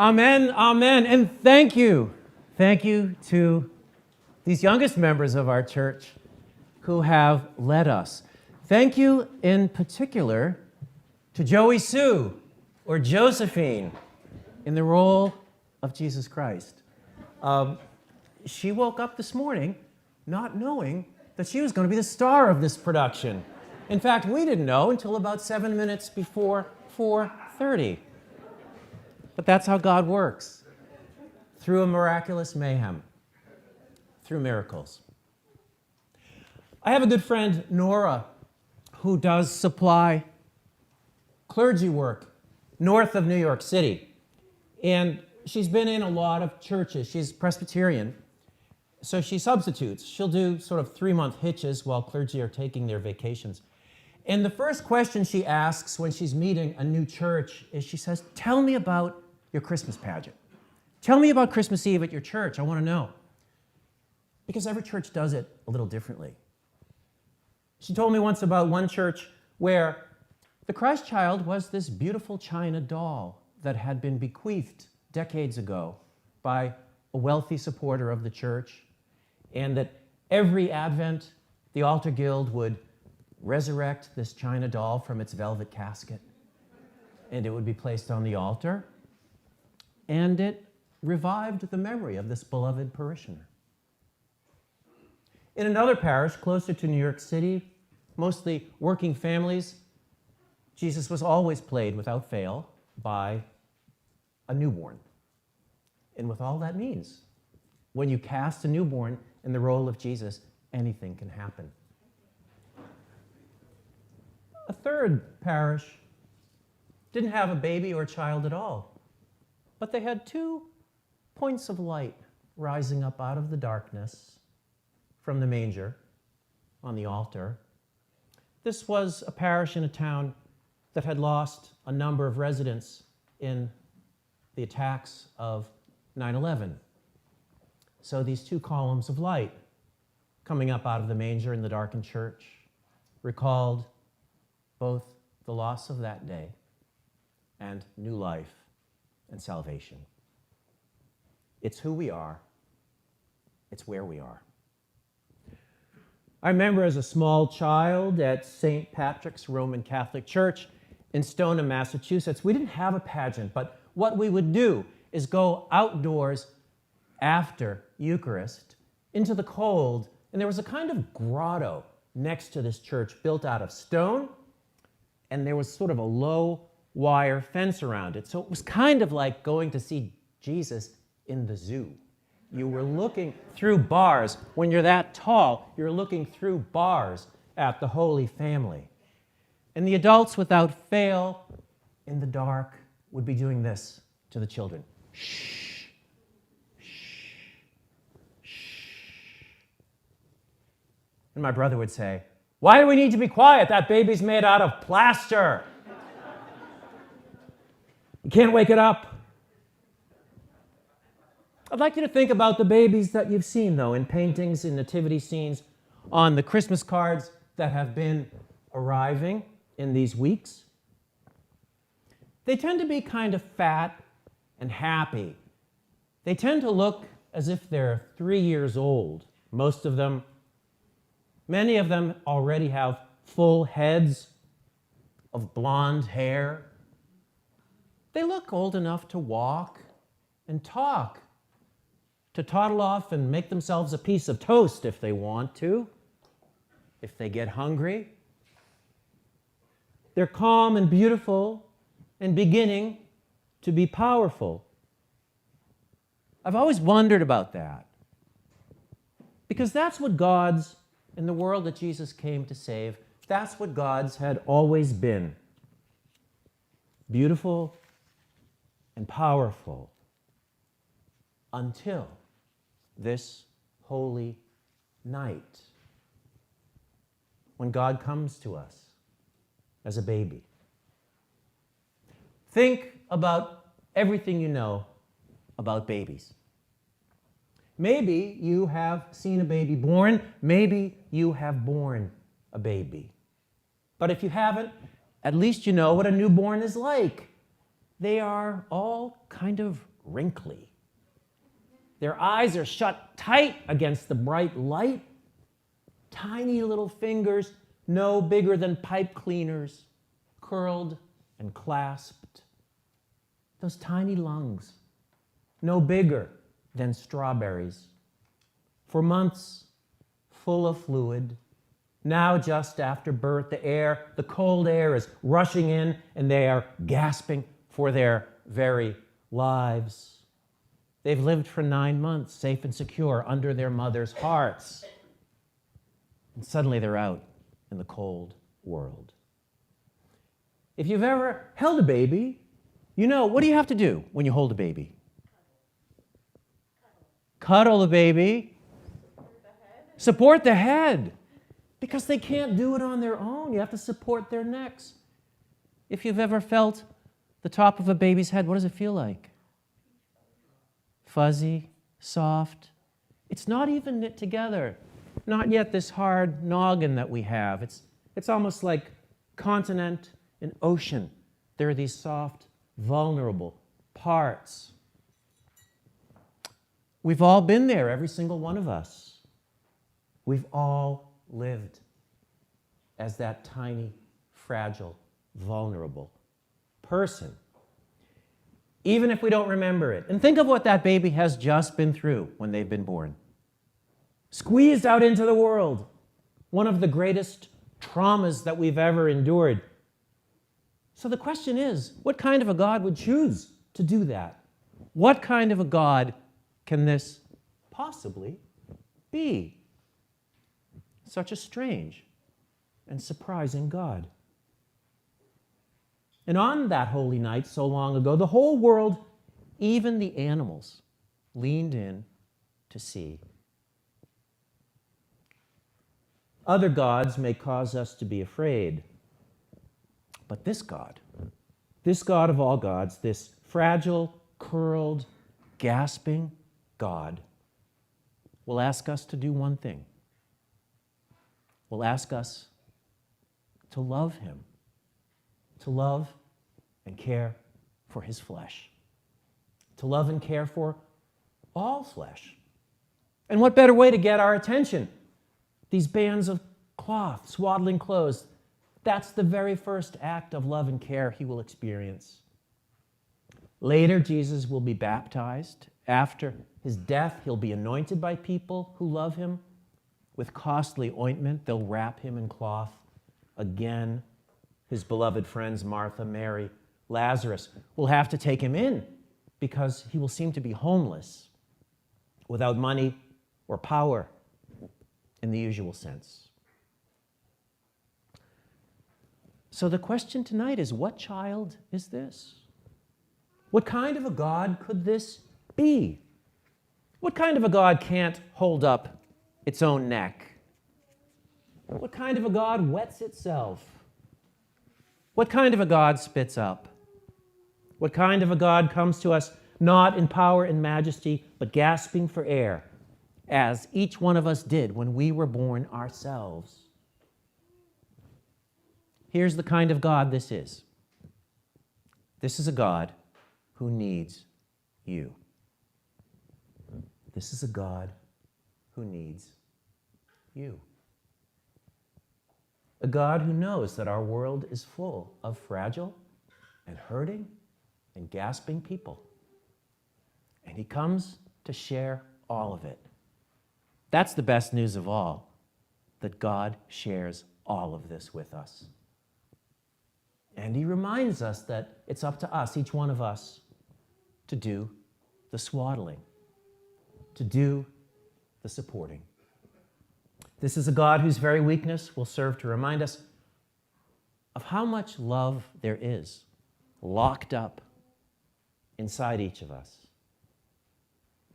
Amen, amen, and thank you. Thank you to these youngest members of our church who have led us. Thank you in particular to Joey Sue, or Josephine, in the role of Jesus Christ. She woke up this morning not knowing that she was going to be the star of this production. In fact, we didn't know until about 7 minutes before 4:30. But that's how God works, through a miraculous mayhem, through miracles. I have a good friend, Nora, who does supply clergy work north of New York City. And she's been in a lot of churches. She's Presbyterian, so she substitutes. She'll do sort of 3-month hitches while clergy are taking their vacations. And the first question she asks when she's meeting a new church is she says, "Tell me about your Christmas pageant. Tell me about Christmas Eve at your church. I want to know." Because every church does it a little differently. She told me once about one church where the Christ child was this beautiful china doll that had been bequeathed decades ago by a wealthy supporter of the church, and that every Advent, the altar guild would resurrect this china doll from its velvet casket, and it would be placed on the altar, and it revived the memory of this beloved parishioner. In another parish closer to New York City, mostly working families, Jesus was always played without fail by a newborn. And with all that means, when you cast a newborn in the role of Jesus, anything can happen. A third parish didn't have a baby or a child at all, but they had 2 points of light rising up out of the darkness from the manger on the altar. This was a parish in a town that had lost a number of residents in the attacks of 9/11. So these 2 columns of light coming up out of the manger in the darkened church recalled both the loss of that day and new life and salvation. It's who we are. It's where we are. I remember as a small child at St. Patrick's Roman Catholic Church in Stoneham, Massachusetts, we didn't have a pageant, but what we would do is go outdoors after Eucharist into the cold, and there was a kind of grotto next to this church built out of stone, and there was sort of a low wire fence around it. So it was kind of like going to see Jesus in the zoo. You were looking through bars. When you're that tall, you're looking through bars at the Holy Family. And the adults, without fail, in the dark, would be doing this to the children. Shh, shh, shh. And my brother would say, "Why do we need to be quiet? That baby's made out of plaster. You can't wake it up." I'd like you to think about the babies that you've seen, though, in paintings, in nativity scenes, on the Christmas cards that have been arriving in these weeks. They tend to be kind of fat and happy. They tend to look as if they're 3 years old, most of them. Many of them already have full heads of blonde hair. They look old enough to walk and talk, to toddle off and make themselves a piece of toast if they want to, if they get hungry. They're calm and beautiful and beginning to be powerful. I've always wondered about that, because that's what God's, in the world that Jesus came to save, that's what God's had always been. Beautiful and powerful, until this holy night, when God comes to us as a baby. Think about everything you know about babies. Maybe you have seen a baby born. Maybe you have borne a baby. But if you haven't, at least you know what a newborn is like. They are all kind of wrinkly. Their eyes are shut tight against the bright light. Tiny little fingers, no bigger than pipe cleaners, curled and clasped. Those tiny lungs, no bigger than strawberries. For months, full of fluid. Now, just after birth, the cold air is rushing in, and they are gasping for their very lives. They've lived for 9 months, safe and secure, under their mother's hearts. And suddenly they're out in the cold world. If you've ever held a baby, you know, what do you have to do when you hold a baby? Cuddle the baby. Support the head. Because they can't do it on their own. You have to support their necks. If you've ever felt the top of a baby's head, what does it feel like? Fuzzy, soft. It's not even knit together. Not yet this hard noggin that we have. It's almost like continent and ocean. There are these soft, vulnerable parts. We've all been there, every single one of us. We've all lived as that tiny, fragile, vulnerable person. Even if we don't remember it. And think of what that baby has just been through when they've been born. Squeezed out into the world. One of the greatest traumas that we've ever endured. So the question is, what kind of a God would choose to do that? What kind of a God can this possibly be? Such a strange and surprising God. And on that holy night so long ago, the whole world, even the animals, leaned in to see. Other gods may cause us to be afraid. But this God of all gods, this fragile, curled, gasping God, will ask us to do one thing. Will ask us to love him, to love and care for his flesh, to love and care for all flesh. And what better way to get our attention? These bands of cloth, swaddling clothes, that's the very first act of love and care he will experience. Later, Jesus will be baptized. After his death, he'll be anointed by people who love him. With costly ointment, they'll wrap him in cloth. Again, his beloved friends, Martha, Mary, Lazarus, will have to take him in because he will seem to be homeless, without money or power in the usual sense. So the question tonight is, what child is this? What kind of a God could this be? What kind of a God can't hold up its own neck? What kind of a God wets itself? What kind of a God spits up? What kind of a God comes to us not in power and majesty, but gasping for air, as each one of us did when we were born ourselves? Here's the kind of God this is. This is a God who needs you. This is a God who needs you. A God who knows that our world is full of fragile and hurting and gasping people. And he comes to share all of it. That's the best news of all, that God shares all of this with us. And he reminds us that it's up to us, each one of us, to do the swaddling, to do the supporting. This is a God whose very weakness will serve to remind us of how much love there is locked up inside each of us.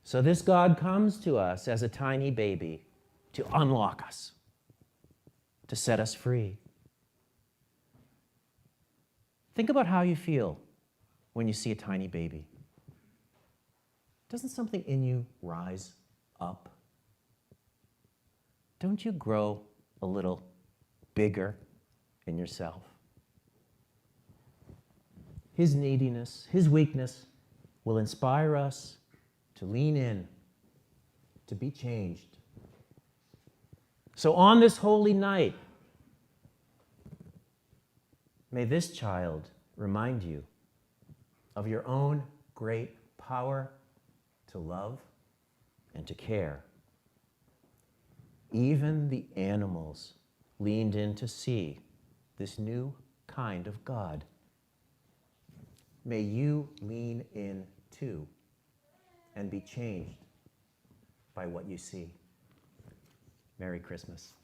So this God comes to us as a tiny baby to unlock us, to set us free. Think about how you feel when you see a tiny baby. Doesn't something in you rise up? Don't you grow a little bigger in yourself? His neediness, his weakness, will inspire us to lean in, to be changed. So on this holy night, may this child remind you of your own great power to love and to care. Even the animals leaned in to see this new kind of God. May you lean in too and be changed by what you see. Merry Christmas.